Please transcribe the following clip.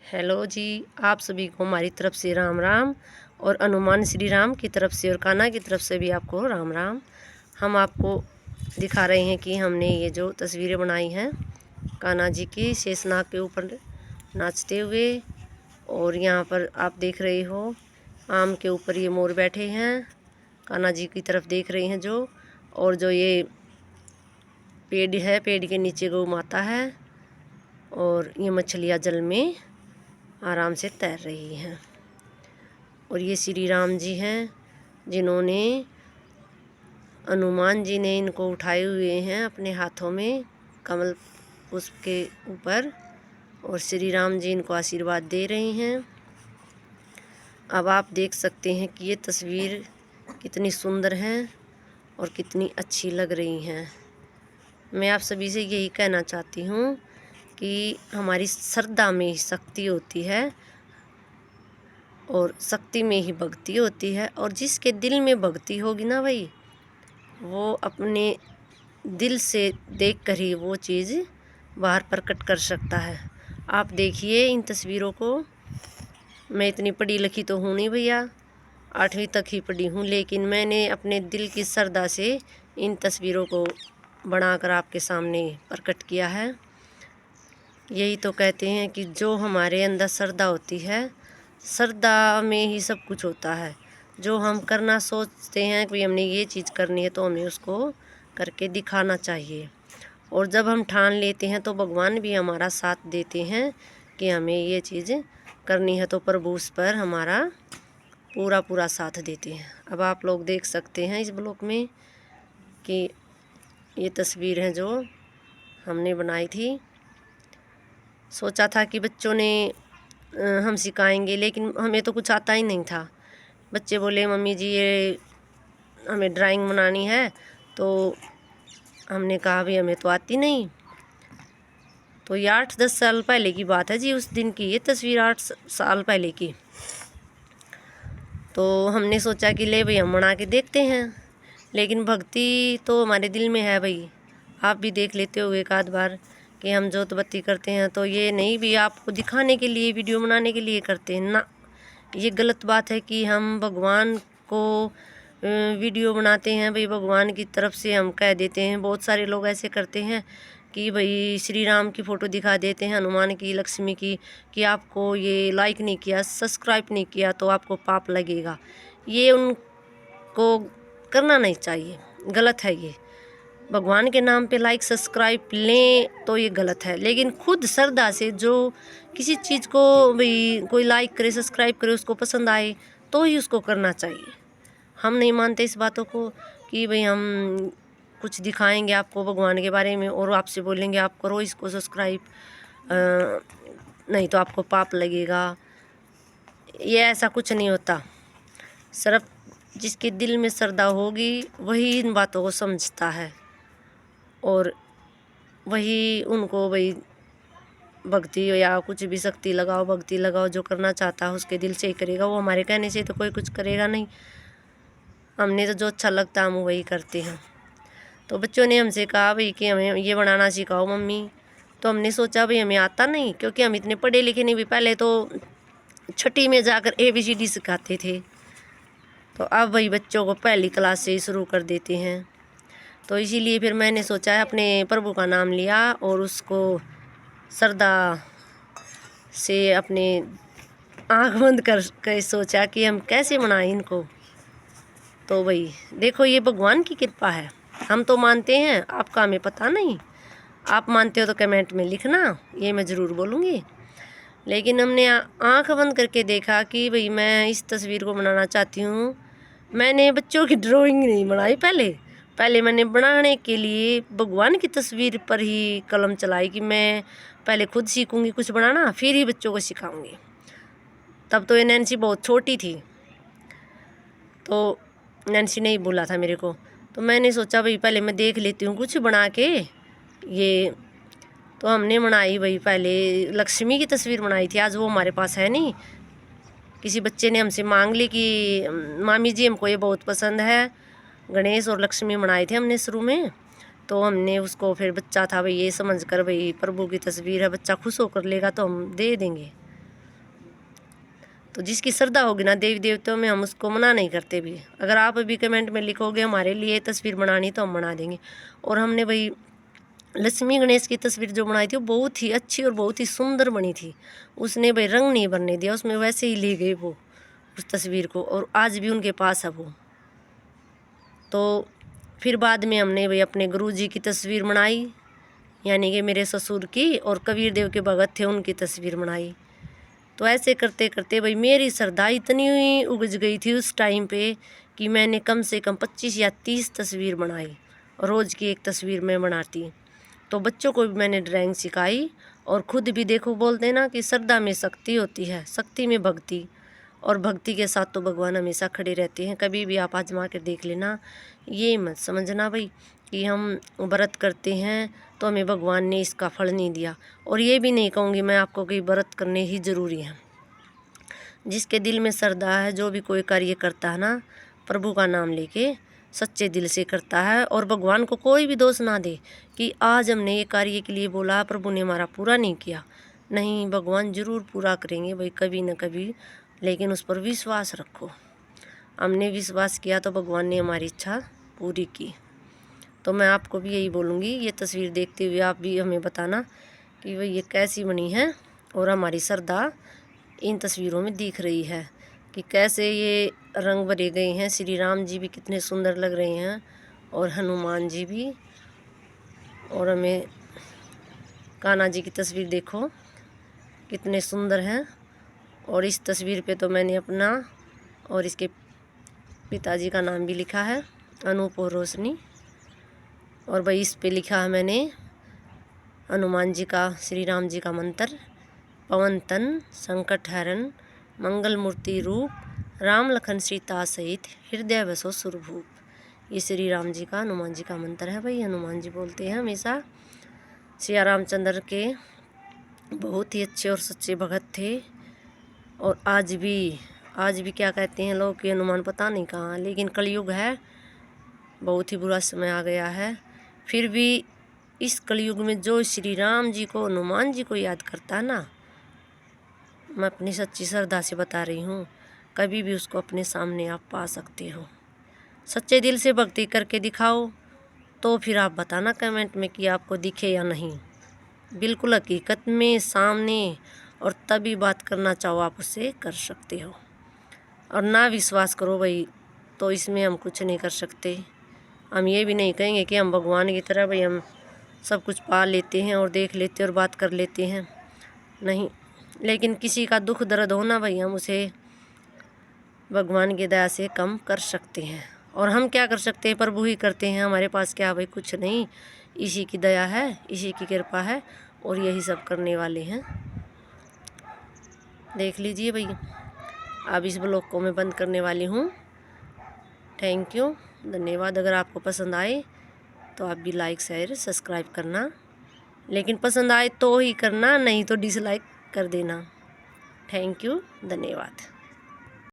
Hello जी। आप सभी को हमारी तरफ से राम राम और हनुमान श्री राम की तरफ से और कान्हा की तरफ से भी आपको राम राम। हम आपको दिखा रहे हैं कि हमने ये जो तस्वीरें बनाई हैं कान्हा जी की शेषनाग के ऊपर नाचते हुए। और यहाँ पर आप देख रहे हो आम के ऊपर ये मोर बैठे हैं, कान्हा जी की तरफ देख रहे हैं जो। और जो ये पेड़ है, पेड़ के नीचे गौ माता है और ये मछलियाँ जल में आराम से तैर रही हैं। और ये श्री राम जी हैं जिन्होंने हनुमान जी ने इनको उठाए हुए हैं अपने हाथों में कमल पुष्प के ऊपर, और श्री राम जी इनको आशीर्वाद दे रहे हैं। अब आप देख सकते हैं कि ये तस्वीर कितनी सुंदर है और कितनी अच्छी लग रही हैं। मैं आप सभी से यही कहना चाहती हूँ कि हमारी श्रद्धा में ही शक्ति होती है और शक्ति में ही भक्ति होती है। और जिसके दिल में भक्ति होगी ना भाई, वो अपने दिल से देखकर ही वो चीज़ बाहर प्रकट कर सकता है। आप देखिए इन तस्वीरों को। मैं इतनी पढ़ी लिखी तो हूँ नहीं भैया, 8वीं तक ही पढ़ी हूँ, लेकिन मैंने अपने दिल की श्रद्धा से इन तस्वीरों को बनाकर आपके सामने प्रकट किया है। यही तो कहते हैं कि जो हमारे अंदर श्रद्धा होती है, श्रद्धा में ही सब कुछ होता है। जो हम करना सोचते हैं कि हमने ये चीज़ करनी है तो हमें उसको करके दिखाना चाहिए। और जब हम ठान लेते हैं तो भगवान भी हमारा साथ देते हैं कि हमें ये चीज़ करनी है, तो प्रभु उस पर हमारा पूरा पूरा साथ देते हैं। अब आप लोग देख सकते हैं इस ब्लॉग में कि ये तस्वीर है जो हमने बनाई थी। सोचा था कि बच्चों ने हम सिखाएंगे, लेकिन हमें तो कुछ आता ही नहीं था। बच्चे बोले मम्मी जी ये हमें ड्राइंग बनानी है, तो हमने कहा भाई हमें तो आती नहीं। तो ये 8-10 साल पहले की बात है जी, उस दिन की ये तस्वीर 8 साल पहले की। तो हमने सोचा कि ले भाई हम बना के देखते हैं। लेकिन भक्ति तो हमारे दिल में है भाई। आप भी देख लेते हो एक आध बार कि हम जोत बत्ती करते हैं तो ये नहीं भी आपको दिखाने के लिए, वीडियो बनाने के लिए करते हैं ना। ये गलत बात है कि हम भगवान को वीडियो बनाते हैं भाई, भगवान की तरफ से हम कह देते हैं। बहुत सारे लोग ऐसे करते हैं कि भाई श्री राम की फ़ोटो दिखा देते हैं, हनुमान की, लक्ष्मी की, कि आपको ये लाइक नहीं किया, सब्सक्राइब नहीं किया तो आपको पाप लगेगा। ये उनको करना नहीं चाहिए, गलत है ये। भगवान के नाम पे लाइक सब्सक्राइब लें तो ये गलत है, लेकिन खुद श्रद्धा से जो किसी चीज़ को भाई कोई लाइक करे, सब्सक्राइब करे, उसको पसंद आए तो ही उसको करना चाहिए। हम नहीं मानते इस बातों को कि भाई हम कुछ दिखाएंगे आपको भगवान के बारे में और आपसे बोलेंगे आप करो इसको सब्सक्राइब, नहीं तो आपको पाप लगेगा। ये ऐसा कुछ नहीं होता। सिर्फ जिसके दिल में श्रद्धा होगी वही इन बातों को समझता है और वही उनको भाई भक्ति या कुछ भी शक्ति लगाओ, भक्ति लगाओ, जो करना चाहता है उसके दिल से ही करेगा। वो हमारे कहने से तो कोई कुछ करेगा नहीं। हमने तो जो अच्छा लगता है हम वही करते हैं। तो बच्चों ने हमसे कहा भाई कि हमें ये बनाना सिखाओ मम्मी। तो हमने सोचा भाई हमें आता नहीं, क्योंकि हम इतने पढ़े लिखे नहीं भी। पहले तो 6ठी में जाकर ABCD सिखाते थे, तो अब वही बच्चों को पहली क्लास से ही शुरू कर देते हैं। तो इसीलिए फिर मैंने सोचा अपने प्रभु का नाम लिया और उसको श्रद्धा से अपने आँख बंद कर सोचा कि हम कैसे मनाएं इनको। तो भाई देखो ये भगवान की कृपा है। हम तो मानते हैं, आपका हमें पता नहीं। आप मानते हो तो कमेंट में लिखना, ये मैं ज़रूर बोलूँगी। लेकिन हमने आँख बंद करके देखा कि भाई मैं इस तस्वीर को बनाना चाहती हूँ। मैंने बच्चों की ड्राइंग नहीं बनाई, पहले मैंने बनाने के लिए भगवान की तस्वीर पर ही कलम चलाई कि मैं पहले खुद सीखूँगी कुछ बनाना, फिर ही बच्चों को सिखाऊँगी। तब तो ये नैन्सी बहुत छोटी थी, तो नैन्सी ने ही बोला था मेरे को। तो मैंने सोचा भाई पहले मैं देख लेती हूँ कुछ बना के ये। तो हमने बनाई भाई, पहले लक्ष्मी की तस्वीर बनाई थी। आज वो हमारे पास है नहीं, किसी बच्चे ने हमसे मांग ली कि मामी जी हमको ये बहुत पसंद है। गणेश और लक्ष्मी बनाए थे हमने शुरू में। तो हमने उसको, फिर बच्चा था भाई, ये समझ कर भाई प्रभु की तस्वीर है, बच्चा खुश होकर लेगा तो हम दे देंगे। तो जिसकी श्रद्धा होगी ना देवी देवताओं में, हम उसको मना नहीं करते भी। अगर आप अभी कमेंट में लिखोगे हमारे लिए तस्वीर बनानी तो हम बना देंगे। और हमने भाई लक्ष्मी गणेश की तस्वीर जो बनाई थी वो बहुत ही अच्छी और बहुत ही सुंदर बनी थी। उसने भाई रंग नहीं भरने दिया, उसमें वैसे ही ले गए वो उस तस्वीर को, और आज भी उनके पास है वो। तो फिर बाद में हमने भाई अपने गुरुजी की तस्वीर बनाई, यानी कि मेरे ससुर की, और कबीर देव के भगत थे उनकी तस्वीर बनाई। तो ऐसे करते करते भाई मेरी श्रद्धा इतनी उगज गई थी उस टाइम पे कि मैंने कम से कम 25 या 30 तस्वीर बनाई, और रोज़ की एक तस्वीर मैं बनाती। तो बच्चों को भी मैंने ड्राइंग सिखाई, और ख़ुद भी देखो, बोलते हैं ना कि श्रद्धा में शक्ति होती है, शक्ति में भक्ति, और भक्ति के साथ तो भगवान हमेशा खड़े रहते हैं। कभी भी आप आजमा कर देख लेना, ये मत समझना भाई कि हम व्रत करते हैं तो हमें भगवान ने इसका फल नहीं दिया। और ये भी नहीं कहूँगी मैं आपको कि व्रत करने ही ज़रूरी है। जिसके दिल में श्रद्धा है, जो भी कोई कार्य करता है ना, प्रभु का नाम लेके सच्चे दिल से करता है, और भगवान को कोई भी दोष ना दे कि आज हमने ये कार्य के लिए बोला, प्रभु ने हमारा पूरा नहीं किया। नहीं, भगवान ज़रूर पूरा करेंगे भाई, कभी न कभी, लेकिन उस पर विश्वास रखो। हमने विश्वास किया तो भगवान ने हमारी इच्छा पूरी की। तो मैं आपको भी यही बोलूँगी, ये तस्वीर देखते हुए आप भी हमें बताना कि भाई ये कैसी बनी है, और हमारी श्रद्धा इन तस्वीरों में दिख रही है कि कैसे ये रंग भरे गए हैं। श्री राम जी भी कितने सुंदर लग रहे हैं, और हनुमान जी भी, और हमें कान्हा जी की तस्वीर देखो कितने सुंदर हैं। और इस तस्वीर पे तो मैंने अपना और इसके पिताजी का नाम भी लिखा है, अनूप और रोशनी। और भाई इस पे लिखा है मैंने हनुमान जी का, श्री राम जी का मंत्र, पवन तन संकट हरण मंगल मूर्ति रूप, राम लखन सीता सहित हृदय बसो सुरभूप। ये श्री राम जी का, हनुमान जी का मंत्र है भाई। हनुमान जी बोलते हैं हमेशा, श्री रामचंद्र के बहुत ही अच्छे और सच्चे भगत थे। और आज भी क्या कहते हैं लोग कि हनुमान पता नहीं कहाँ, लेकिन कलयुग है, बहुत ही बुरा समय आ गया है। फिर भी इस कलयुग में जो श्री राम जी को, हनुमान जी को याद करता है ना, मैं अपनी सच्ची श्रद्धा से बता रही हूँ, कभी भी उसको अपने सामने आप पा सकते हो। सच्चे दिल से भक्ति करके दिखाओ, तो फिर आप बताना कमेंट में कि आपको दिखे या नहीं। बिल्कुल हकीकत में सामने, और तभी बात करना चाहो आप उससे कर सकते हो। और ना विश्वास करो भाई, तो इसमें हम कुछ नहीं कर सकते। हम ये भी नहीं कहेंगे कि हम भगवान की तरह भाई हम सब कुछ पा लेते हैं और देख लेते हैं और बात कर लेते हैं, नहीं। लेकिन किसी का दुख दर्द होना भाई, हम उसे भगवान की दया से कम कर सकते हैं। और हम क्या कर सकते हैं, प्रभु ही करते हैं। हमारे पास क्या भाई, कुछ नहीं, इसी की दया है, इसी की कृपा है, और यही सब करने वाले हैं। देख लीजिए भाई, अब इस ब्लॉग को मैं बंद करने वाली हूँ। थैंक यू, धन्यवाद। अगर आपको पसंद आए तो आप भी लाइक शेयर सब्सक्राइब करना, लेकिन पसंद आए तो ही करना, नहीं तो डिसलाइक कर देना। थैंक यू, धन्यवाद।